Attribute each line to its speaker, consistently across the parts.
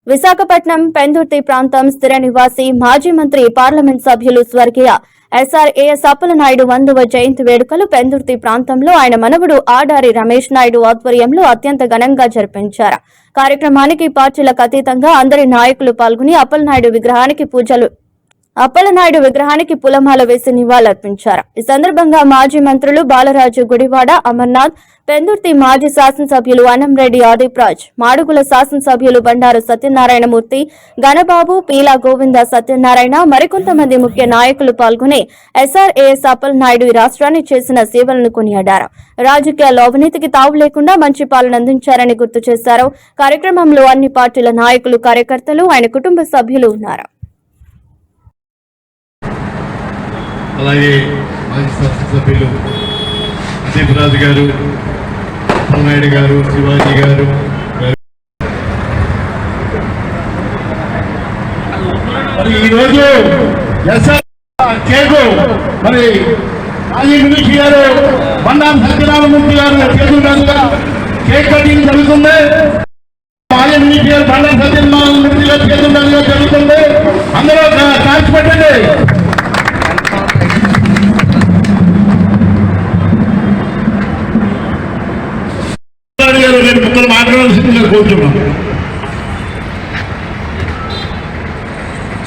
Speaker 1: విశాఖపట్నం పెందుర్తి ప్రాంతం స్థిర నివాసి మాజీ మంత్రి పార్లమెంట్ సభ్యులు స్వర్గీయ ఎస్ఆర్ఏఎస్ అప్పలనాయుడు 100వ జయంతి వేడుకలు పెందుర్తి ప్రాంతంలో ఆయన మనవడు ఆడారి రమేష్ నాయుడు ఆధ్వర్యంలో అత్యంత ఘనంగా జరిపించారు. కార్యక్రమానికి పార్టీలకు అతీతంగా అందరి నాయకులు పాల్గొని అప్పలనాయుడు విగ్రహానికి పూలమాల వేసి నివాళులర్పించారు. ఈ సందర్భంగా మాజీ మంత్రులు బాలరాజు గుడివాడ, అమర్నాథ్, పెందుర్తి మాజీ శాసనసభ్యులు అనంరెడ్డి ఆదిప్రాజ్, మాడుగుల శాసనసభ్యులు బండారు సత్యనారాయణమూర్తి, గణబాబు, పీలా గోవింద సత్యనారాయణ, మరికొంతమంది ముఖ్య నాయకులు పాల్గొని ఎస్ఆర్ఏఎస్ అప్పలనాయుడు ఈ రాష్ట్రాన్ని చేసిన సేవలను కొనియాడారు. రాజకీయాల్లో అవినీతికి తావు లేకుండా మంచి పాలన అందించారని గుర్తు చేశారు. కార్యక్రమంలో అన్ని పార్టీల నాయకులు, కార్యకర్తలు, ఆయన కుటుంబ సభ్యులు ఉన్నారు.
Speaker 2: అలాగే మాజీ శాసనసభ్యులు అదీప్రాజు గారు, అప్పలనాయుడు గారు, శివాజీ గారు, మరి ఈరోజు కేకు మరి మాజీ మినిస్టర్ గారు బండారు సత్యనారాయణమూర్తి గారు చేతులుగా కేక్ కటింగ్ జరుగుతుంది. మాజీ మినిస్టర్ గారు బండారు సత్యనారాయణమూర్తి గారు చేతులుగా జరుగుతుంది. అందరూ కాల్చి పెట్టండి. రెండు ముక్కలు మాట్లాడాల్సిందిగా కోరుతున్నాం.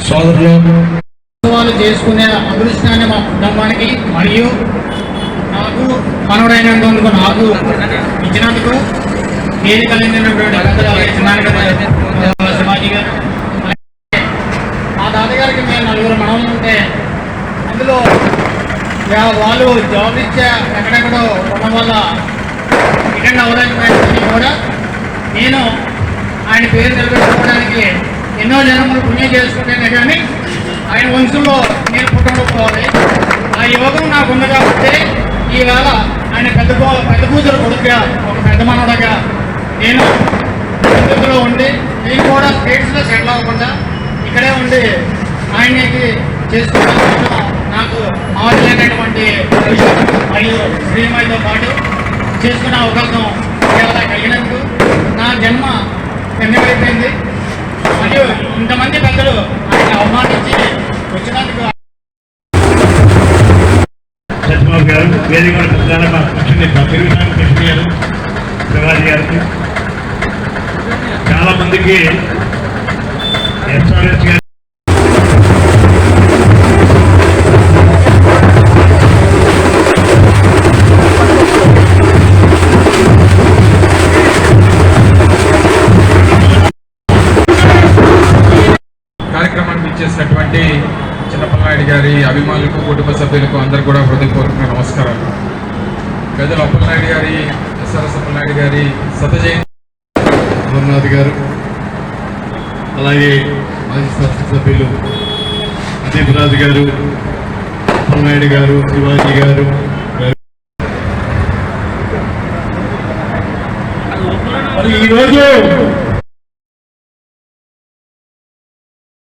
Speaker 3: సోదరులు చేసుకునే అదృష్టాన్ని మా కుటుంబానికి మరియు నాకు మనవడైనందుకు నాకు ఇచ్చినందుకు ఏది కలిగినటువంటి శివాజీ గారు, మా తాతగారికి మేము 4 మనవలు ఉంటే అందులో వాళ్ళు జాబ్ ఇచ్చే ఎక్కడెక్కడో ఉండడం వల్ల రిటర్న్ అవ్వలేకపోయినప్పటికీ కూడా నేను ఆయన పేరు నిలబెట్టుకోవడానికి ఎన్నో జన్మలు పుణ్యం చేసుకుంటేనే కానీ ఆయన వంశంలో నేను పుట్టకపోవాలి. ఆ యోగం నాకు ఉంది కాబట్టి ఈవేళ ఆయన పెద్ద కూతురు కొడుకుగా, ఒక పెద్ద మనవడగా నేను పద్ధతిలో ఉండి నేను కూడా స్టేట్స్లో సెటిల్ అవ్వకుండా ఇక్కడే ఉండి ఆయనకి చేసుకోవడానికి నాకు మాట్లాడేటువంటి మరియు శ్రీమతితో పాటు చేసుకునే అవకాశం కలిగినందుకు నా జన్మ ధన్యమైపోయింది. మరియు ఇంతమంది పెద్దలు ఆయన అవమానించి వచ్చినందుకు
Speaker 2: సత్యబాబు గారు, వేదిక కృష్ణ గారు, శివాజీ గారికి, చాలా మందికి ఎస్ఆర్ఎస్ గారు
Speaker 4: చేసినటువంటి చిన్నప్పలనాయుడు గారి అభిమానులకు, కుటుంబ సభ్యులకు అందరూ కూడా హృదయపూర్వక నమస్కారాలు. పెద్దలు అప్పలనాయుడు గారి, ఎస్ఆర్ఎస్ అప్పలనాయుడు గారి శతజయంతి
Speaker 2: అమర్నాథ్ గారు, అలాగే మాజీ శాసనసభ్యులు అదీప్రాజు గారు, అప్పలనాయుడు గారు, శివాజీ గారు, మరి ఈరోజు